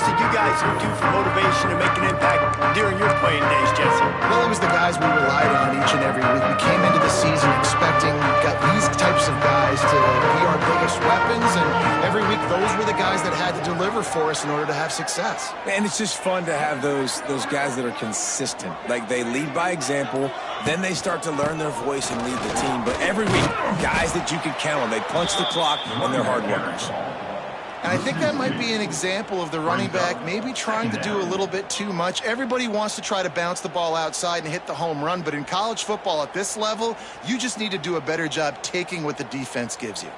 did you guys do for motivation to make an impact during your playing days, Jesse? Well, it was the guys we relied on each and every week. We came into the season expecting these types of guys to be our biggest weapons, and every week those were the guys that had to deliver for us in order to have success. And it's just fun to have those guys that are consistent. Like, they lead by example, then they start to learn their voice and lead the team. But every week, guys that you can count on. They punch the clock, and they're hard workers. And I think that might be an example of the running back maybe trying to do a little bit too much. Everybody wants to try to bounce the ball outside and hit the home run, but in college football at this level, you just need to do a better job taking what the defense gives you.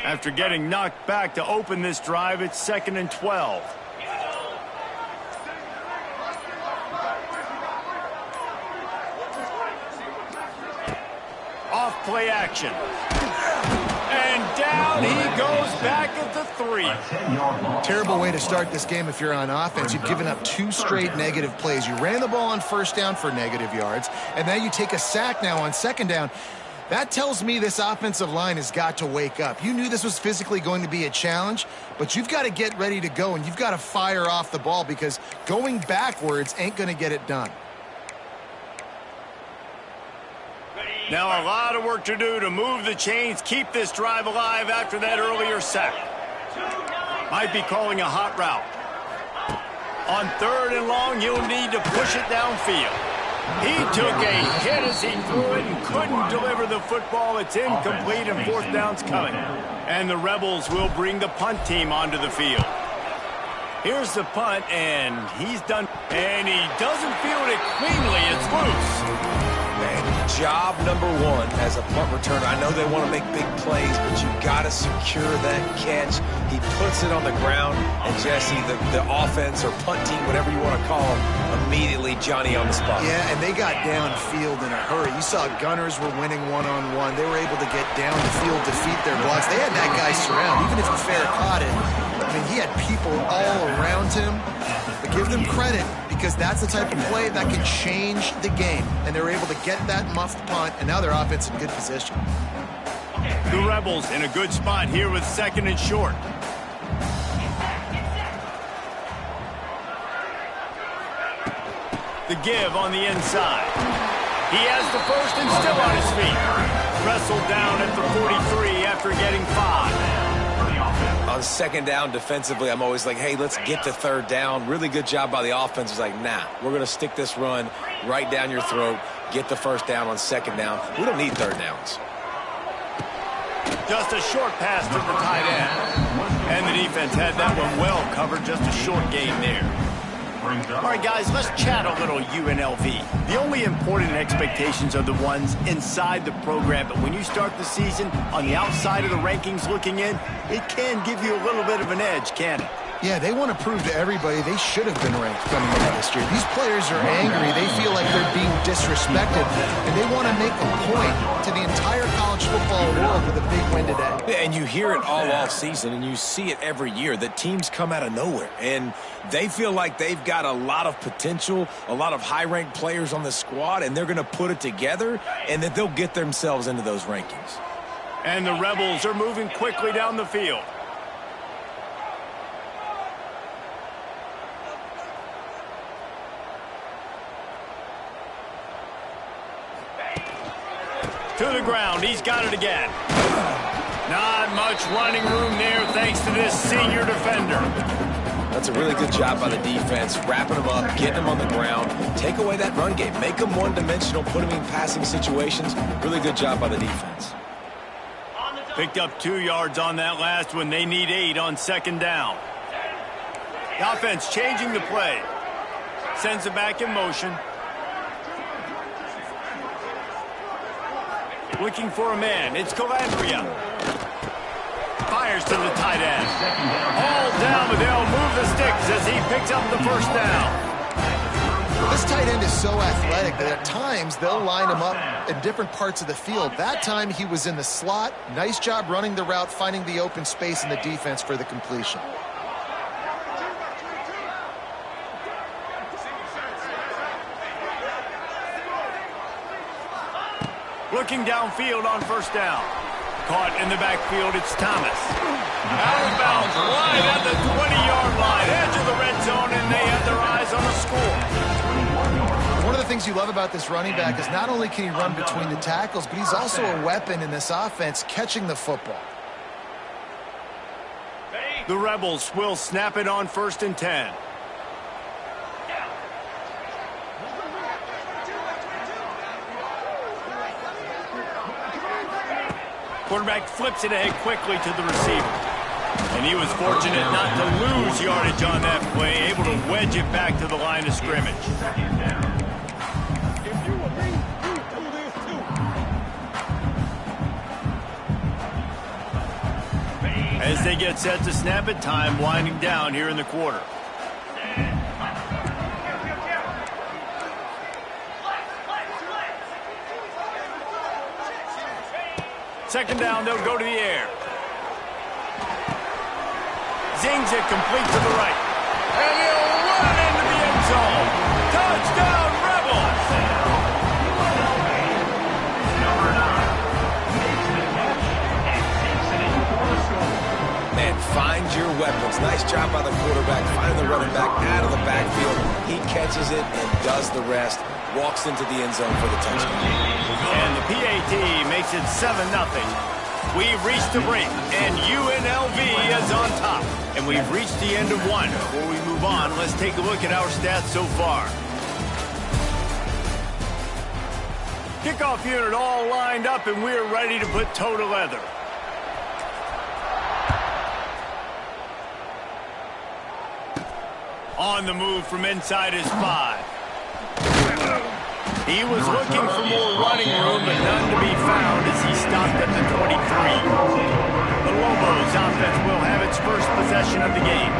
After getting knocked back to open this drive, it's 2nd and 12. Off play action. And down he goes back at the 3. Terrible way to start this game if you're on offense. You've given up 2 straight negative plays. You ran the ball on first down for negative yards, and now you take a sack now on second down. That tells me this offensive line has got to wake up. You knew this was physically going to be a challenge, but you've got to get ready to go, and you've got to fire off the ball because going backwards ain't going to get it done. Now a lot of work to do to move the chains, keep this drive alive after that earlier sack. Might be calling a hot route. On 3rd and long, you'll need to push it downfield. He took a hit as he threw it and couldn't deliver the football. It's incomplete and 4th down's coming. And the Rebels will bring the punt team onto the field. Here's the punt, and he's done. And he doesn't field it cleanly. It's loose. Man, job number 1 as a punt returner. I know they want to make big plays, but you got to secure that catch. He puts it on the ground, and Jesse, the offense or punt team, whatever you want to call them, immediately Johnny on the spot. Yeah, and they got downfield in a hurry. You saw gunners were winning one-on-one. They were able to get down the field, defeat their blocks. They had that guy surrounded. Even if the fair caught it, I mean, he had people all around him. But give them credit, because that's the type of play that can change the game. And they were able to get that muffed punt, and now their offense in good position. The Rebels in a good spot here with 2nd and short. The give on the inside. He has the first and still on his feet. Wrestled down at the 43 after getting 5. On 2nd down defensively, I'm always like, hey, let's get to 3rd down. Really good job by the offense. It's like, nah, we're going to stick this run right down your throat, get the 1st down on 2nd down. We don't need 3rd downs. Just a short pass to the tight end. And the defense had that one well covered. Just a short gain there. All right, guys, let's chat a little UNLV. The only important expectations are the ones inside the program, but when you start the season on the outside of the rankings looking in, it can give you a little bit of an edge, can it? Yeah, they want to prove to everybody they should have been ranked coming into this year. These players are angry. They feel like they're being disrespected, and they want to make a point to the entire college football world with a big win today. Yeah, and you hear it all off season, and you see it every year. The teams come out of nowhere, and they feel like they've got a lot of potential, a lot of high-ranked players on the squad, and they're going to put it together, and that they'll get themselves into those rankings. And the Rebels are moving quickly down the field. To the ground, he's got it again. Not much running room there thanks to this senior defender. That's a really good job by the defense, wrapping them up, getting them on the ground, take away that run game, make them one-dimensional, put them in passing situations. Really good job by the defense. Picked up 2 yards on that last one. They need 8 on 2nd down. The offense changing the play. Sends it back in motion. Looking for a man. It's Calandria. Fires to the tight end. All down, but they'll move the sticks as he picks up the 1st down. This tight end is so athletic that at times they'll line him up in different parts of the field. That time he was in the slot. Nice job running the route, finding the open space in the defense for the completion. looking downfield on first down. Caught in the backfield, it's Thomas. Out of bounds, right at the 20-yard line, edge of the red zone, and they have their eyes on the score. One of the things you love about this running back is not only can he run between the tackles, but he's also a weapon in this offense catching the football. The Rebels will snap it on 1st and 10. Quarterback flips it ahead quickly to the receiver. And he was fortunate not to lose yardage on that play, able to wedge it back to the line of scrimmage. As they get set to snap it, time winding down here in the quarter. Second down, they'll go to the air. Zings it complete to the right. And he'll run into the end zone. Touchdown, Rebels! Man, find your weapons. Nice job by the quarterback, finding the running back out of the backfield. He catches it and does the rest. Walks into the end zone for the touchdown. And the PAT makes it 7-0. We've reached the break, and UNLV is on top. And we've reached the end of one. Before we move on, let's take a look at our stats so far. Kickoff unit all lined up, and we're ready to put toe to leather. On the move from inside his 5. He was looking for more running room, but none to be found as he stopped at the 23. The Lobos offense will have its first possession of the game.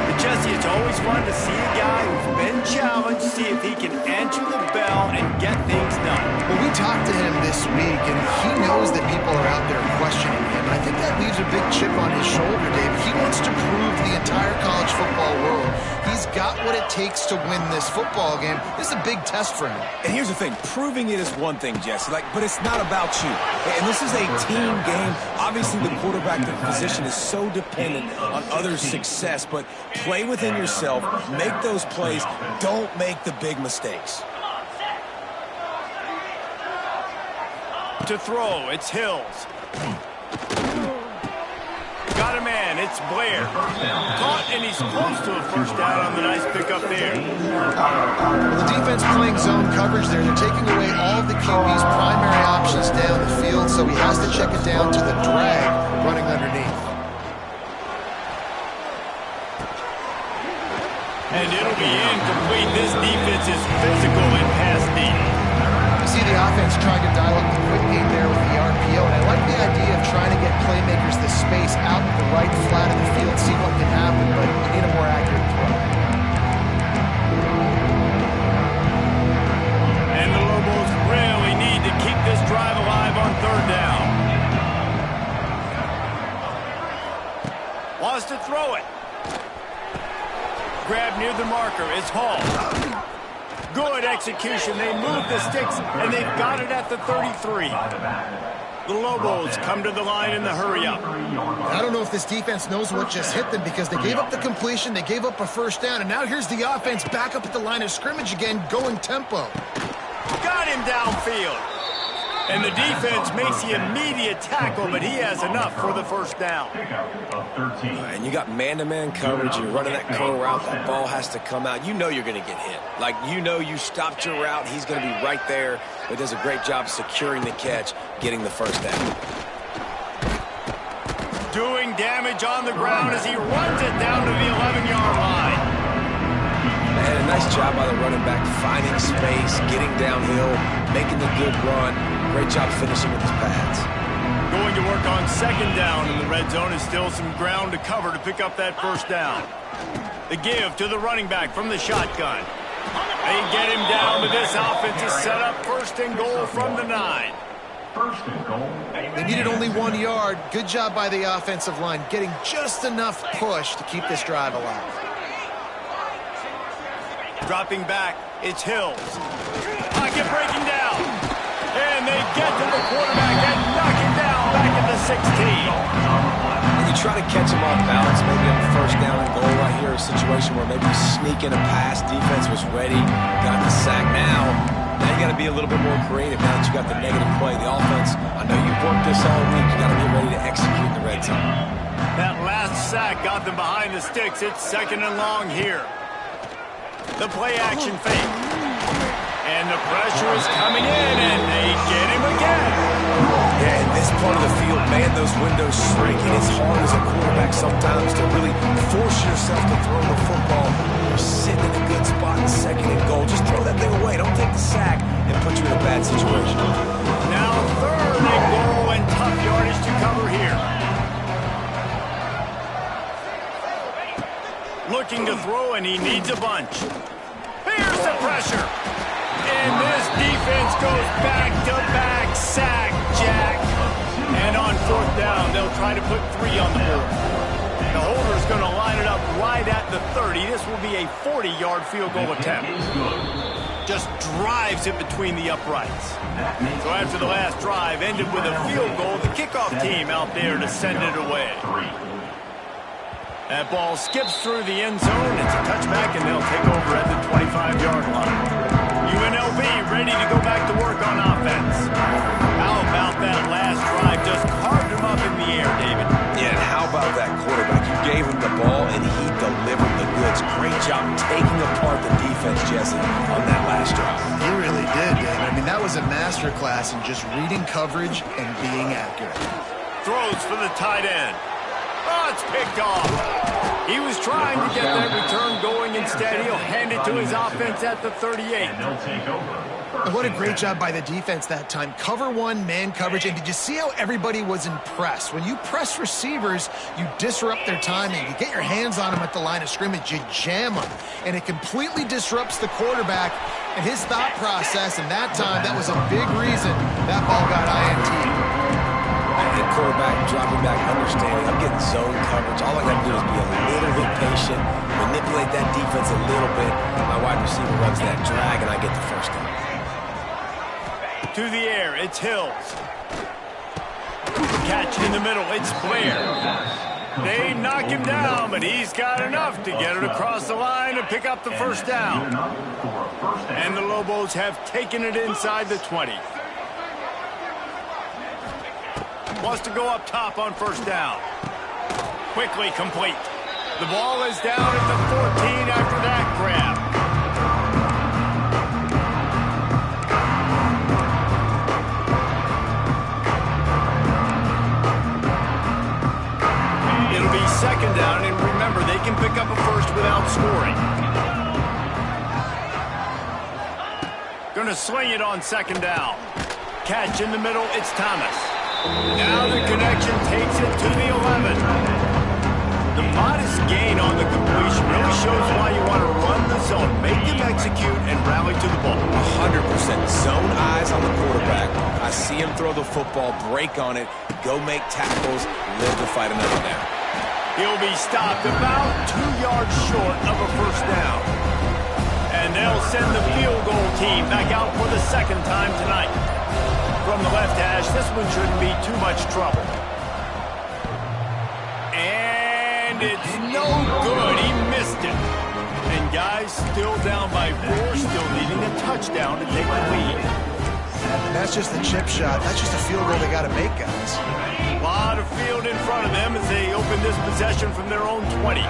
But Jesse, it's always fun to see a guy who's been challenged, see if he can answer the bell and get things done. Well, we talked to him this week, and he knows that people are out there questioning him. I think that leaves a big chip on his shoulder, David. He wants to prove to the entire college football world he's got what it takes to win this football game. This is a big test for him. And here's the thing, proving it is one thing, Jesse, but it's not about you. And this is a team game. Obviously, the quarterback position is so dependent on others' success, but play within yourself, make those plays, don't make the big mistakes. To throw, it's Hills. Got a man, it's Blair. Caught, and he's close to a first down on the nice pickup there. The defense playing zone coverage there. They're taking away all of the QB's primary options down the field, so he has to check it down to the drag running underneath. And it'll be incomplete. This defense is physical in pass deep. You see the offense trying to dial up the quick game there with the RPO, and I like the idea of trying to get playmakers the space out in the right flat of the field, see what can happen, but you need a more accurate throw. And the Lobos really need to keep this drive alive on third down. Wants to throw it. Grab near the marker. It's Hall. Good execution. They move the sticks, and they've got it at the 33. The Lobos come to the line in the hurry-up. I don't know if this defense knows what just hit them because they gave up the completion, they gave up a first down, and now here's the offense back up at the line of scrimmage again, going tempo. Got him downfield. And the defense makes the immediate tackle, but he has enough for the first down. And you got man-to-man coverage. You're running that curl route. That ball has to come out. You know you're going to get hit. You know you stopped your route. He's going to be right there. But he does a great job securing the catch, getting the first down. Doing damage on the ground as he runs it down to the 11-yard line. And a nice job by the running back, finding space, getting downhill, making the good run. Great job finishing with his pads. Going to work on second down in the red zone is still some ground to cover to pick up that first down. The give to the running back from the shotgun. They get him down, but this offense is set up first and goal from the 9. They needed only 1 yard. Good job by the offensive line, getting just enough push to keep this drive alive. Dropping back, it's Hills. Pocket breaking down. And they get to the quarterback and knock him down back at the 16. You try to catch him off balance, maybe on the first down and goal right here, a situation where maybe you sneak in a pass, defense was ready, got the sack. Now you got to be a little bit more creative now that you got the negative play. The offense, I know you've worked this all week, you got to get ready to execute in the red zone. That last sack got them behind the sticks. It's 2nd and long here. The play action fake. And the pressure is coming in, and they get him again. Yeah, in this part of the field, man, those windows shrinking. It's hard as a quarterback sometimes to really force yourself to throw the football. You're sitting in a good spot in 2nd and goal. Just throw that thing away. Don't take the sack and put you in a bad situation. Now 3rd and goal and tough yardage to cover here. Looking to throw, and he needs a bunch. Here's the pressure. And this defense goes back-to-back sack, Jack. And on 4th down, they'll try to put 3 on the board. The holder's going to line it up right at the 30. This will be a 40-yard field goal attempt. Just drives it between the uprights. So after the last drive ended with a field goal, the kickoff team out there to send it away. That ball skips through the end zone. It's a touchback, and they'll take over at the 25-yard line. UNLV ready to go back to work on offense. How about that last drive? Just carved him up in the air, David. Yeah, and how about that quarterback? You gave him the ball, and he delivered the goods. Great job taking apart the defense, Jesse, on that last drive. He really did, David. I mean, that was a masterclass in just reading coverage and being accurate. Throws for the tight end. Oh, it's picked off. He was trying to get that return going. Instead, he'll hand it to his offense at the 38. And what a great job by the defense that time. Cover 1, man coverage. And did you see how everybody was impressed? When you press receivers, you disrupt their timing. You get your hands on them at the line of scrimmage. You jam them. And it completely disrupts the quarterback and his thought process. And that time, that was a big reason that ball got INT. And quarterback, dropping back, understanding, I'm getting zone coverage. All I got to do is be a little bit patient, manipulate that defense a little bit. My wide receiver runs that drag, and I get the first down. To the air, it's Hills. Catch in the middle, it's Blair. They knock him down, but he's got enough to get it across the line and pick up the first down. And the Lobos have taken it inside the 20. Wants to go up top on first down. Quickly complete. The ball is down at the 14 after that grab. It'll be 2nd down, and remember, they can pick up a first without scoring. Gonna sling it on 2nd down. Catch in the middle, it's Thomas. Now the connection takes it to the 11. The modest gain on the completion really shows why you want to run the zone, make them execute, and rally to the ball. 100% zone eyes on the quarterback. I see him throw the football, break on it, go make tackles, live to fight another down. He'll be stopped about 2 yards short of a first down. And they'll send the field goal team back out for the 2nd time tonight. From the left hash, this one shouldn't be too much trouble. And it's no good. He missed it. And guys, still down by 4, still needing a touchdown to take the lead. That's just the chip shot. That's just a field goal they got to make, guys. A lot of field in front of them as they open this possession from their own 20.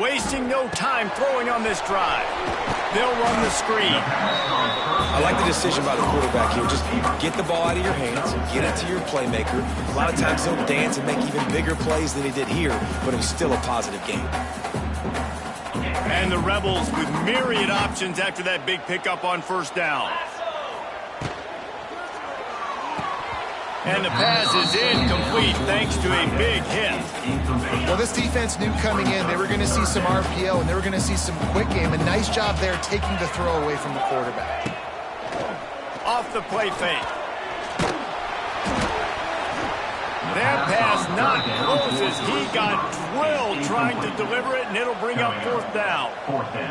Wasting no time throwing on this drive. They'll run the screen. I like the decision by the quarterback here. Just get the ball out of your hands, get it to your playmaker. A lot of times he'll dance and make even bigger plays than he did here, but it was still a positive game. And the Rebels with myriad options after that big pickup on first down. And the pass is incomplete thanks to a big hit. Well, this defense knew coming in they were going to see some RPO and they were going to see some quick game. A nice job there taking the throw away from the quarterback. Off the play fake. That pass not close as he got drilled trying to deliver it, and it'll bring up 4th down.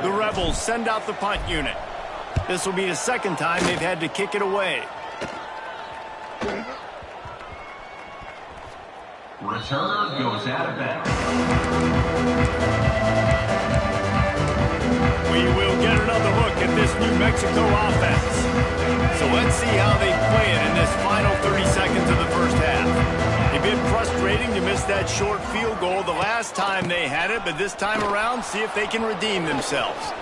The Rebels send out the punt unit. This will be the 2nd time they've had to kick it away. Returner goes out of bounds. We will get another look at this New Mexico offense. So let's see how they play it in this final 30 seconds of the first half. It's been frustrating to miss that short field goal the last time they had it, but this time around, see if they can redeem themselves.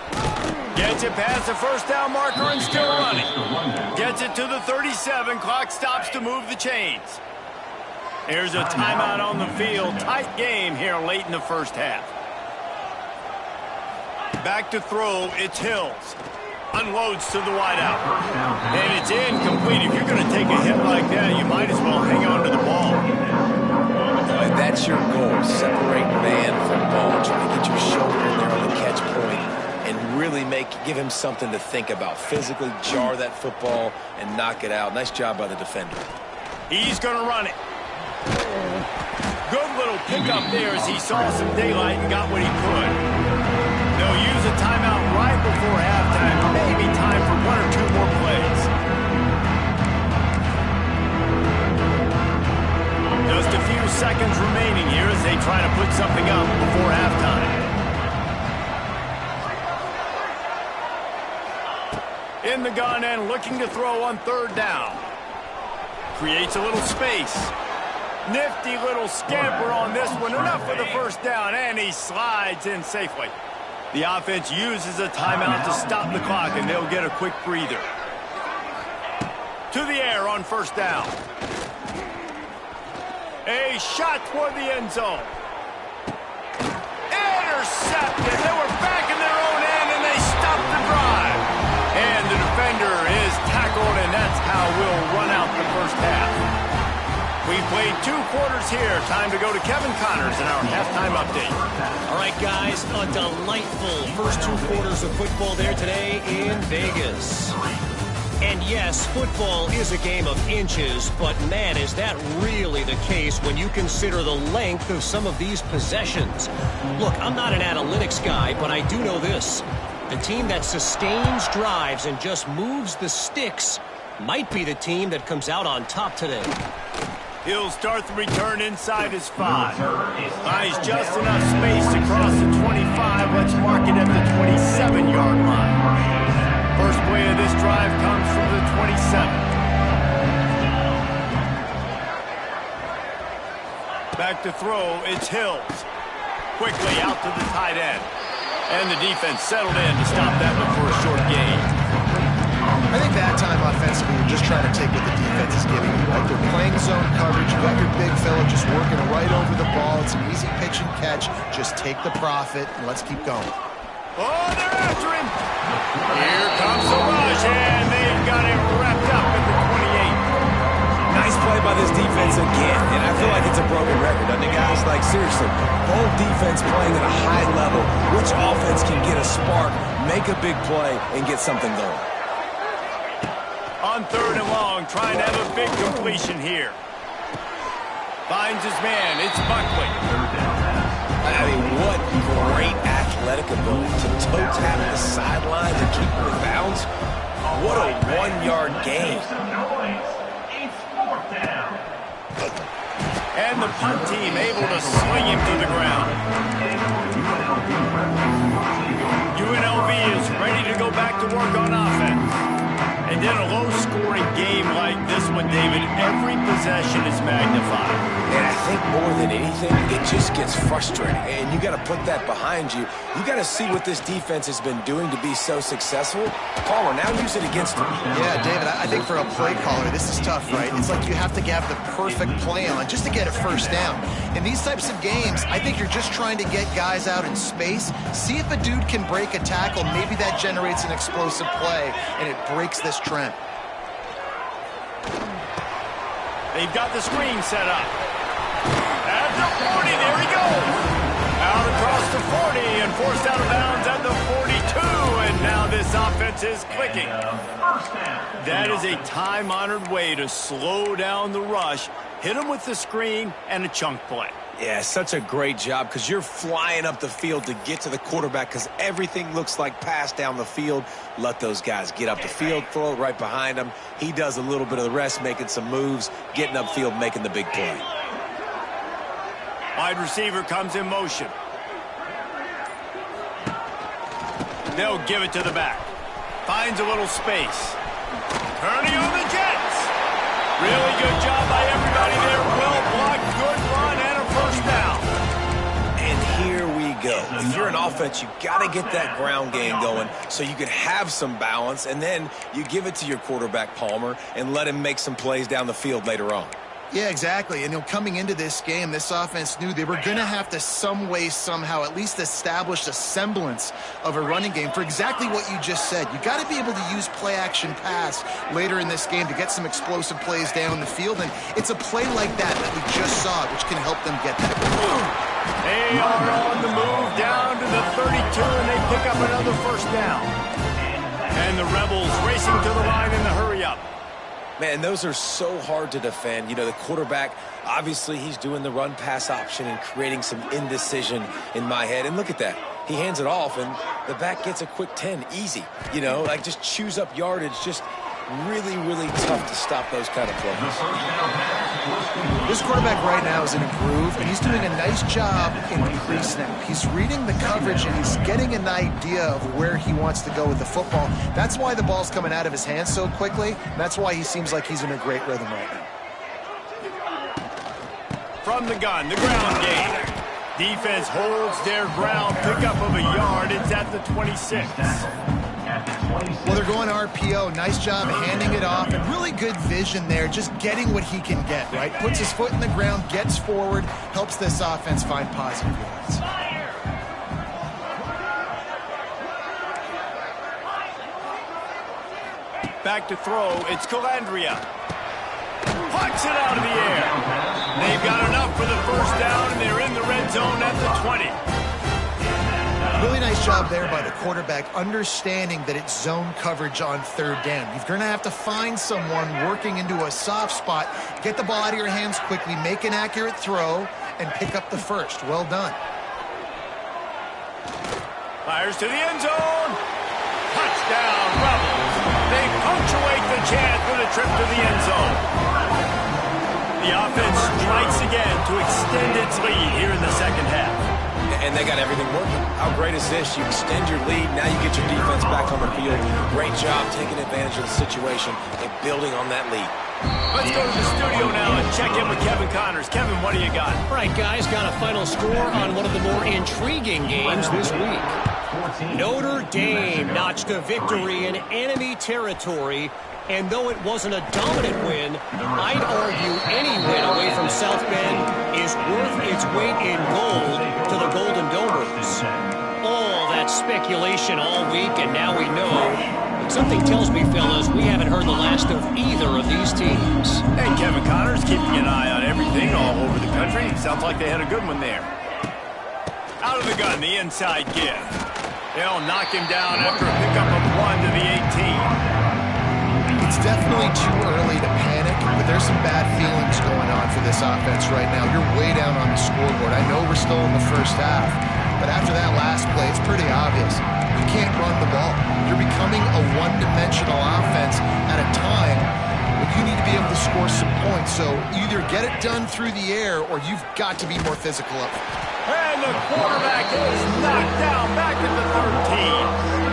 Gets it past the 1st down marker and still running. Gets it to the 37. Clock stops to move the chains. Here's a timeout on the field. Tight game here late in the first half. Back to throw, it's Hills. Unloads to the wideout. And it's incomplete. If you're going to take a hit like that, you might as well hang on to the ball. And that's your goal. Separate man from ball. Try to get your shoulder in there on the catch point and really give him something to think about. Physically jar that football and knock it out. Nice job by the defender. He's going to run it. Good little pickup there as he saw some daylight and got what he could. They'll use a timeout right before halftime. Maybe time for 1 or 2 more plays. Just a few seconds remaining here as they try to put something up before halftime. In the gun and looking to throw on 3rd down. Creates a little space. Nifty little scamper on this one. Enough for the 1st down, and he slides in safely. The offense uses a timeout to stop the clock, and they'll get a quick breather. To the air on 1st down. A shot toward the end zone. Intercepted. They were back in their own end, and they stopped the drive. And the defender is tackled, and that's how we'll run out the first half. We've played 2 quarters here. Time to go to Kevin Connors in our halftime update. All right, guys, a delightful first 2 quarters of football there today in Vegas. And yes, football is a game of inches, but man, is that really the case when you consider the length of some of these possessions. Look, I'm not an analytics guy, but I do know this. The team that sustains drives and just moves the sticks might be the team that comes out on top today. He'll start the return inside his 5. Buys just enough space to cross the 25. Let's mark it at the 27-yard line. First play of this drive comes from the 27. Back to throw, it's Hills. Quickly out to the tight end. And the defense settled in to stop that before a short gain. I think that time offensively, you're just trying to take what the defense is giving you, right? They're playing zone coverage. You got your big fella just working right over the ball. It's an easy pitch and catch. Just take the profit, and let's keep going. Oh, they're after him. Here comes the rush, and they've got it wrapped up at the 28. Nice play by this defense again, and I feel like it's a broken record, doesn't it, guys? Like, seriously, both defense playing at a high level. Which offense can get a spark, make a big play, and get something going? On 3rd and long, trying to have a big completion here. Finds his man. It's Buckley. I mean, what great athletic ability to toe tap the sidelines and keep him in bounds. What a 1-yard gain. And the punt team able to sling him to the ground. UNLV is ready to go back to work on offense. And in a low-scoring game like this one, David, every possession is magnified. And I think more than anything, it just gets frustrating. And you got to put that behind you. You got to see what this defense has been doing to be so successful. Palmer, now use it against them. Yeah, David, I think for a play caller, this is tough, right? It's like you have to have the perfect play on just to get a 1st down. In these types of games, I think you're just trying to get guys out in space, see if a dude can break a tackle. Maybe that generates an explosive play, and it breaks this trend. They've got the screen set up. At the 40, there he goes. Out across the 40 and forced out of bounds at the 42, and now this offense is clicking. That is a time-honored way to slow down the rush, hit them with the screen, and a chunk play. Yeah, such a great job because you're flying up the field to get to the quarterback because everything looks like pass down the field. Let those guys get up the field, throw it right behind him. He does a little bit of the rest, making some moves, getting upfield, making the big play. Wide receiver comes in motion. They'll give it to the back. Finds a little space. Turning on the Jets. Really good job by everybody there. Well blocked, good run, and a first down. And here we go. If you're an offense, you got to get that ground game going so you can have some balance, and then you give it to your quarterback, Palmer, and let him make some plays down the field later on. Yeah, exactly. And coming into this game, this offense knew they were going to have to some way, somehow, at least establish a semblance of a running game for exactly what you just said. You got to be able to use play-action pass later in this game to get some explosive plays down the field. And it's a play like that we just saw, which can help them get that. They are on the move down to the 32, and they pick up another first down. And the Rebels racing to the line in the hurry-up. Man, those are so hard to defend. You know, the quarterback, obviously he's doing the run-pass option and creating some indecision in my head. And look at that. He hands it off, and the back gets a quick 10. Easy. You know, like just chews up yardage. Just really, really tough to stop those kind of plays. This quarterback right now is in a groove, and he's doing a nice job in pre-snap. He's reading the coverage, and he's getting an idea of where he wants to go with the football. That's why the ball's coming out of his hands so quickly, and that's why he seems like he's in a great rhythm right now. From the gun, the ground game. Defense holds their ground, pickup of a yard. It's at the 26. Well, they're going RPO. Nice job handing it off, and really good vision there, just getting what he can get, right? Puts his foot in the ground, gets forward, helps this offense find positive yards. Back to throw, it's Calandria. Pucks it out of the air. They've got enough for the first down, and they're in the red zone at the 20. Really nice job there by the quarterback, understanding that it's zone coverage on third down. You're going to have to find someone working into a soft spot, get the ball out of your hands quickly, make an accurate throw, and pick up the first. Well done. Fires to the end zone. Touchdown, Rebels. They punctuate the chance with a trip to the end zone. The offense strikes again to extend its lead here in the second half. And they got everything working. How great is this? You extend your lead. Now you get your defense back on the field. Great job taking advantage of the situation and building on that lead. Let's go to the studio now and check in with Kevin Connors. Kevin, what do you got? All right, guys, got a final score on one of the more intriguing games this week. Notre Dame notched a victory in enemy territory. And though it wasn't a dominant win, I'd argue any win away from South Bend is worth its weight in gold to the Golden Domers. All that speculation all week, and now we know. But something tells me, fellas, we haven't heard the last of either of these teams. Hey, Kevin Connors keeping an eye on everything all over the country. Sounds like they had a good one there. Out of the gun, the inside give. They'll knock him down after a pickup of 1 to the 18. It's definitely too early to panic, but there's some bad feelings going on for this offense right now. You're way down on the scoreboard. I know we're still in the first half, but after that last play, it's pretty obvious. You can't run the ball. You're becoming a one-dimensional offense at a time when you need to be able to score some points. So either get it done through the air or you've got to be more physical up. And the quarterback is knocked down back at the 13.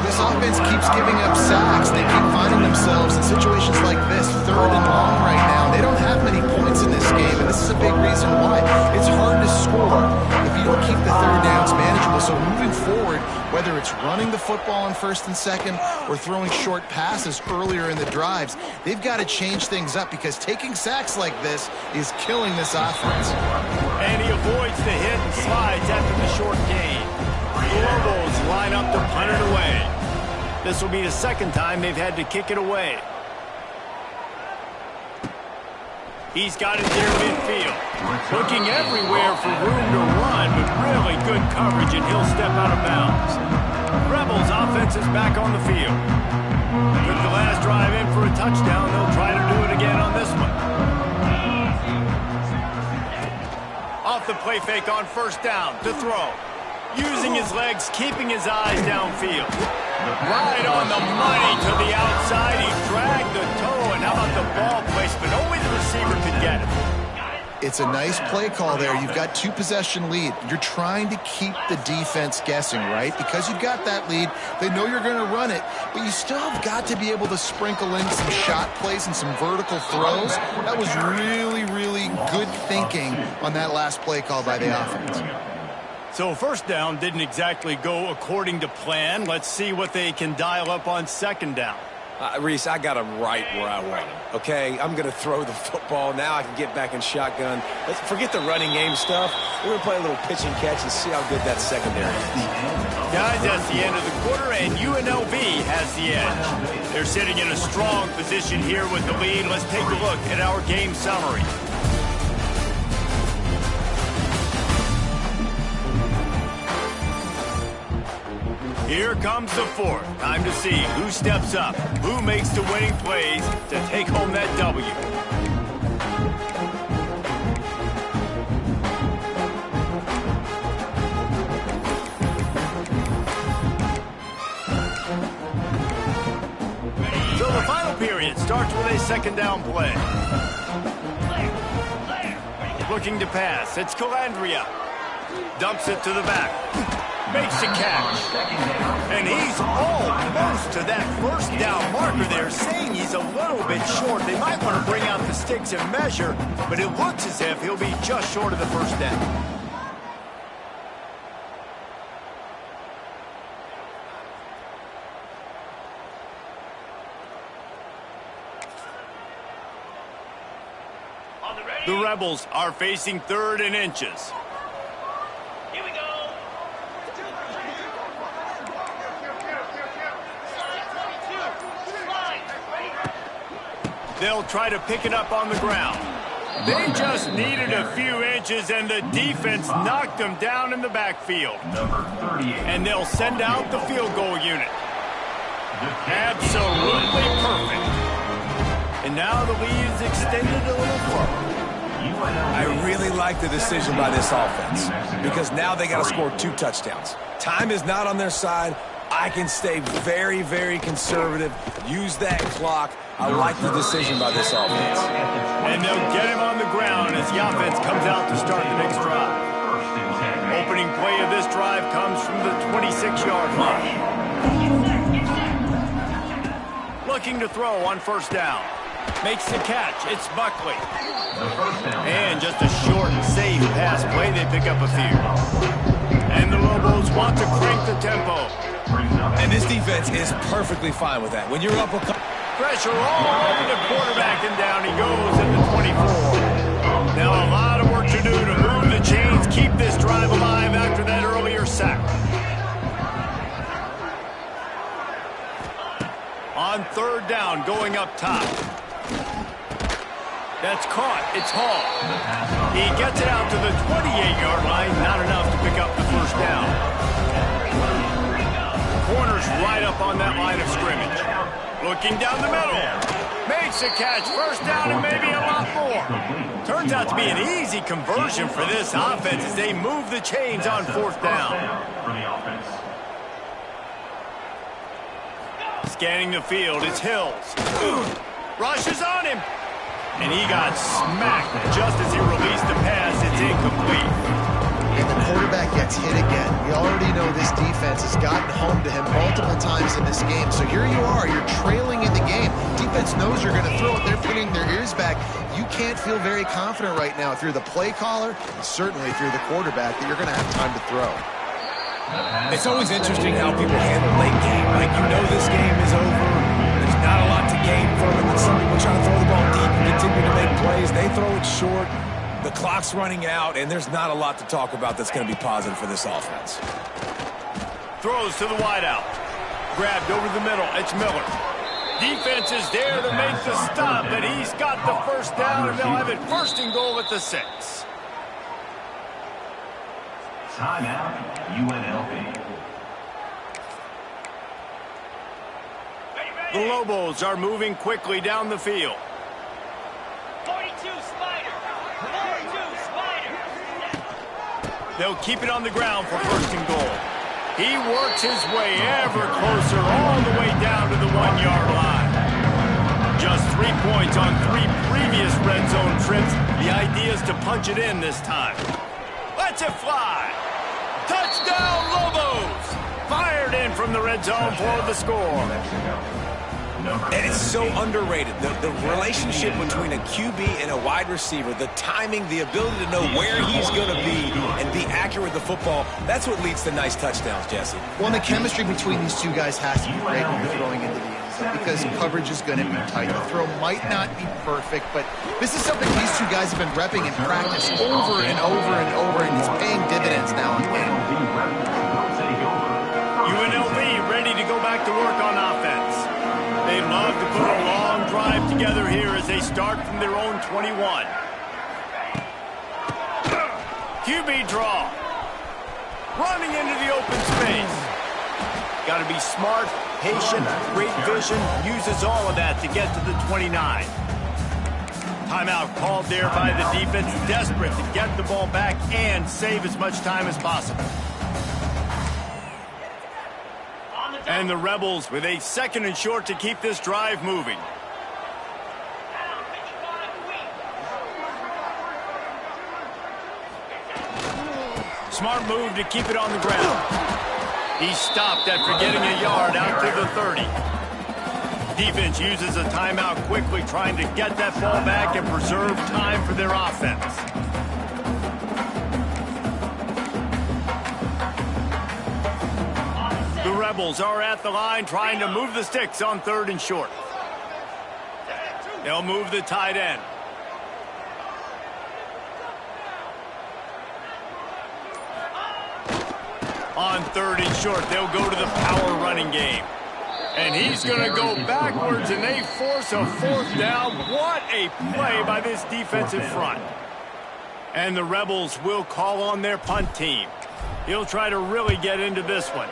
This offense keeps giving up sacks. They keep finding themselves in situations like this, third and long right now. They don't have many points in this game, and this is a big reason why. It's hard to score if you don't keep the third downs manageable. So moving forward, whether it's running the football on first and second or throwing short passes earlier in the drives, they've got to change things up because taking sacks like this is killing this offense. And he avoids the hit and slides after the short gain. The Lobos line up to punt it away. This will be the second time they've had to kick it away. He's got it there midfield. Looking everywhere for room to run, but really good coverage, and he'll step out of bounds. Rebels offense is back on the field. Took the last drive in for a touchdown. They'll try to do it again on this one. Off the play fake on first down to throw. Using his legs, keeping his eyes downfield. Right on the money to the outside. He dragged the toe, and how about the ball placement? Only the receiver could get it. It's a nice play call there. You've got 2-possession lead. You're trying to keep the defense guessing, right? Because you've got that lead, they know you're going to run it, but you still have got to be able to sprinkle in some shot plays and some vertical throws. That was really, really good thinking on that last play call by the offense. So first down didn't exactly go according to plan. Let's see what they can dial up on second down. Reese, I got him right where I want him, okay? I'm going to throw the football. Now I can get back in shotgun. Let's forget the running game stuff. We're going to play a little pitch and catch and see how good that secondary is. Guys, that's the end of the quarter, and UNLV has the edge. They're sitting in a strong position here with the lead. Let's take a look at our game summary. Here comes the fourth. Time to see who steps up, who makes the winning plays to take home that W. So the final period starts with a second down play. Looking to pass. It's Calandria. Dumps it to the back. Makes a catch. And he's almost to that first down marker there, saying he's a little bit short. They might want to bring out the sticks and measure, but it looks as if he'll be just short of the first down. The Rebels are facing 3rd and inches. They'll try to pick it up on the ground. They just needed a few inches, and the defense knocked them down in the backfield. And they'll send out the field goal unit. Absolutely perfect. And now the lead is extended a little further. I really like the decision by this offense because now they got to score 2 touchdowns. Time is not on their side. I can stay very, very conservative, use that clock. I like the decision by this offense. And they'll get him on the ground as the offense comes out to start the next drive. Opening play of this drive comes from the 26-yard line. Looking to throw on first down. Makes the catch. It's Buckley. And just a short and safe pass play. They pick up a few. And the Lobos want to crank the tempo. And this defense is perfectly fine with that. When you're up a couple... Pressure all over the quarterback, and down he goes at the 24. Now a lot of work to do to move the chains, keep this drive alive after that earlier sack. On 3rd down, going up top. That's caught. It's Hall. He gets it out to the 28-yard line. Not enough to pick up the first down. Corner's right up on that line of scrimmage. Looking down the middle. Makes a catch. First down and maybe a lot more. Turns out to be an easy conversion for this offense as they move the chains on 4th down. Scanning the field, it's Hills. Rushes on him. And he got smacked just as he released the pass. It's incomplete. And the quarterback gets hit again. We already know this defense has gotten home to him multiple times in this game. So here you are, you're trailing in the game. Defense knows you're going to throw it. They're putting their ears back. You can't feel very confident right now if you're the play caller, and certainly if you're the quarterback, that you're going to have time to throw. It's always interesting how people handle late game. Like, you know this game is over. There's not a lot to gain from it. But some people try to throw the ball deep and continue to make plays. They throw it short. The clock's running out, and there's not a lot to talk about that's going to be positive for this offense. Throws to the wideout. Grabbed over the middle. It's Miller. Defense is there to make the stop, but he's got the first down, and they'll have it 1st and goal at the 6. Timeout, UNLV. The Lobos are moving quickly down the field. 42 Spider. 42 Spider. They'll keep it on the ground for first and goal. He works his way ever closer all the way down to the 1-yard line. Just 3 points on 3 previous red zone trips. The idea is to punch it in this time. Let's it fly. Touchdown, Lobos! Fired in from the red zone for the score. And it's so underrated. The relationship between a QB and a wide receiver, the timing, the ability to know where he's going to be and be accurate with the football, that's what leads to nice touchdowns, Jesse. Well, and the chemistry between these two guys has to be great when you're throwing into the end zone because coverage is going to be tight. The throw might not be perfect, but this is something these two guys have been repping in practice over and over and over, and it's paying dividends now and then. UNLV ready to go back to work on offense. They'd love to put a long drive together here as they start from their own 21. QB draw. Running into the open space. Got to be smart, patient, great vision. Uses all of that to get to the 29. Timeout called there by the defense. Desperate to get the ball back and save as much time as possible. And the Rebels with a 2nd and short to keep this drive moving. Smart move to keep it on the ground. He stopped after getting a yard out to the 30. Defense uses a timeout quickly, trying to get that ball back and preserve time for their offense. The Rebels are at the line trying to move the sticks on 3rd and short. They'll move the tight end. On 3rd and short, they'll go to the power running game. And he's going to go backwards, and they force a 4th down. What a play by this defensive front. And the Rebels will call on their punt team. He'll try to really get into this one.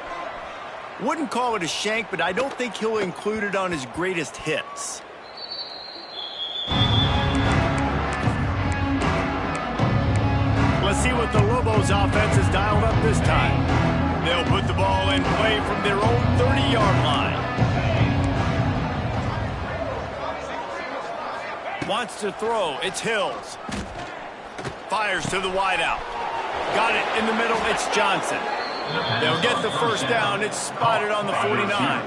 Wouldn't call it a shank, but I don't think he'll include it on his greatest hits. Let's see what the Lobos offense has dialed up this time. They'll put the ball in play from their own 30-yard line. Wants to throw. It's Hills. Fires to the wideout. Got it in the middle. It's Johnson. They'll get the first down. It's spotted on the 49.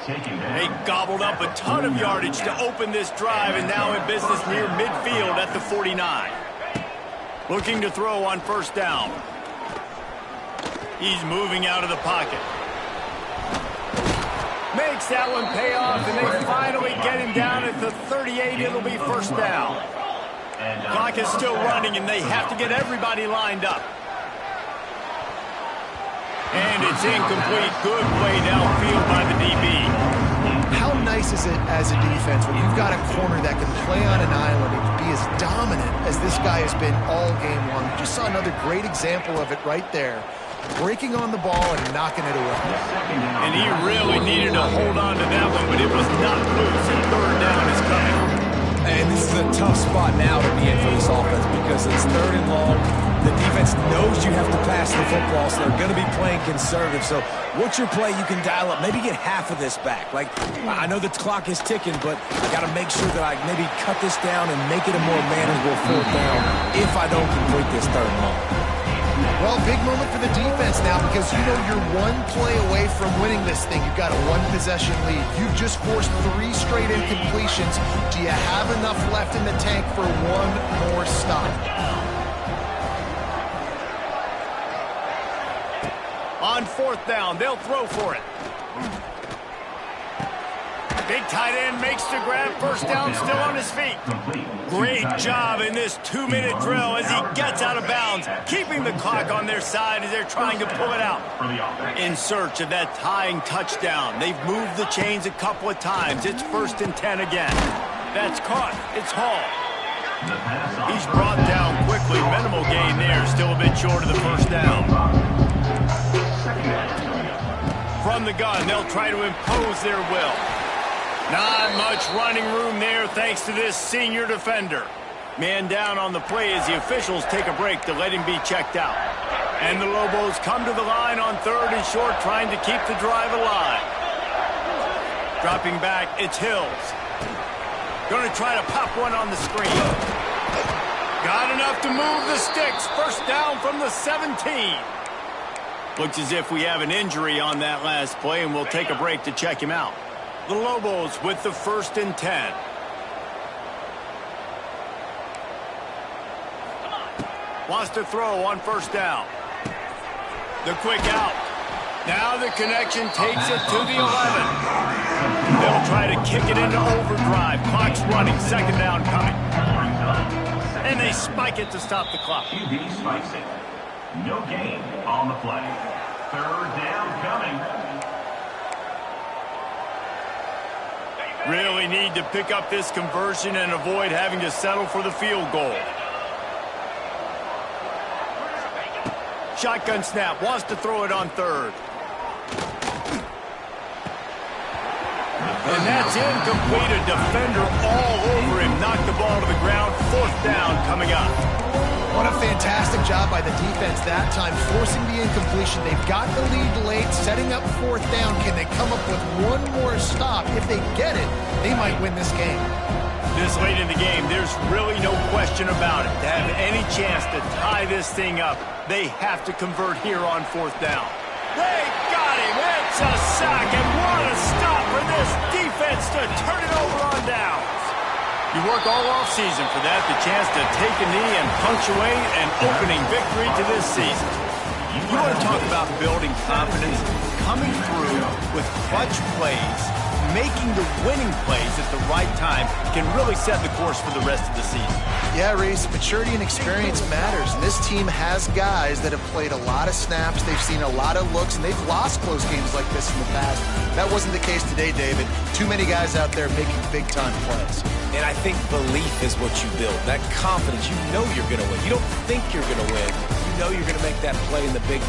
They gobbled up a ton of yardage to open this drive, and now in business near midfield at the 49. Looking to throw on first down. He's moving out of the pocket. Makes that one pay off, and they finally get him down at the 38. It'll be first down. Clock is still running, and they have to get everybody lined up. And it's incomplete. Good play downfield by the DB. How nice is it as a defense when you've got a corner that can play on an island and be as dominant as this guy has been all game long? You just saw another great example of it right there. Breaking on the ball and knocking it away. And he really needed to hold on to that one, but it was not loose, and 3rd down is coming. And this is a tough spot now to be in for this offense because it's 3rd and long. The defense knows you have to pass the football, so they're going to be playing conservative. So what's your play you can dial up? Maybe get half of this back. Like, I know the clock is ticking, but I got to make sure that I maybe cut this down and make it a more manageable 4th down if I don't complete this 3rd and long. Well, big moment for the defense now because you know you're one play away from winning this thing. You've got a 1-possession lead. You've just forced 3 straight incompletions. Do you have enough left in the tank for one more stop? On 4th down, they'll throw for it. Big tight end makes the grab. First down, still on his feet. Great job in this 2-minute drill as he gets out of bounds, keeping the clock on their side as they're trying to pull it out. In search of that tying touchdown. They've moved the chains a couple of times. It's 1st and 10 again. That's caught. It's Hall. He's brought down quickly. Minimal gain there. Still a bit short of the first down. From the gun, they'll try to impose their will. Not much running room there thanks to this senior defender. Man down on the play as the officials take a break to let him be checked out. And the Lobos come to the line on 3rd and short, trying to keep the drive alive. Dropping back, it's Hills. Going to try to pop one on the screen. Got enough to move the sticks. First down from the 17. Looks as if we have an injury on that last play, and we'll take a break to check him out. The Lobos with the 1st and 10. Wants to throw on 1st down. The quick out. Now the connection takes it to the 11. They'll try to kick it into overdrive. Clock's running. 2nd down coming. And they spike it to stop the clock. QB spikes it. No gain on the play. 3rd down coming. Really need to pick up this conversion and avoid having to settle for the field goal. Shotgun snap. Wants to throw it on 3rd. And that's incomplete. A defender all over him. Knocked the ball to the ground. 4th down coming up. What a fantastic job by the defense that time, forcing the incompletion. They've got the lead late, setting up 4th down. Can they come up with one more stop? If they get it, they might win this game. This late in the game, there's really no question about it. To have any chance to tie this thing up, they have to convert here on 4th down. They got him. It's a sack, and what a stop for this defense to turn it over on downs. You work all offseason for that, the chance to take a knee and punctuate an opening victory to this season. You want to talk about building confidence, coming through with clutch plays, making the winning plays at the right time can really set the course for the rest of the season. Yeah, Reese, maturity and experience matters. And this team has guys that have played a lot of snaps. They've seen a lot of looks, and they've lost close games like this in the past. That wasn't the case today, David. Too many guys out there making big-time plays. And I think belief is what you build. That confidence, you know you're going to win. You don't think you're going to win. You know you're going to make that play in the big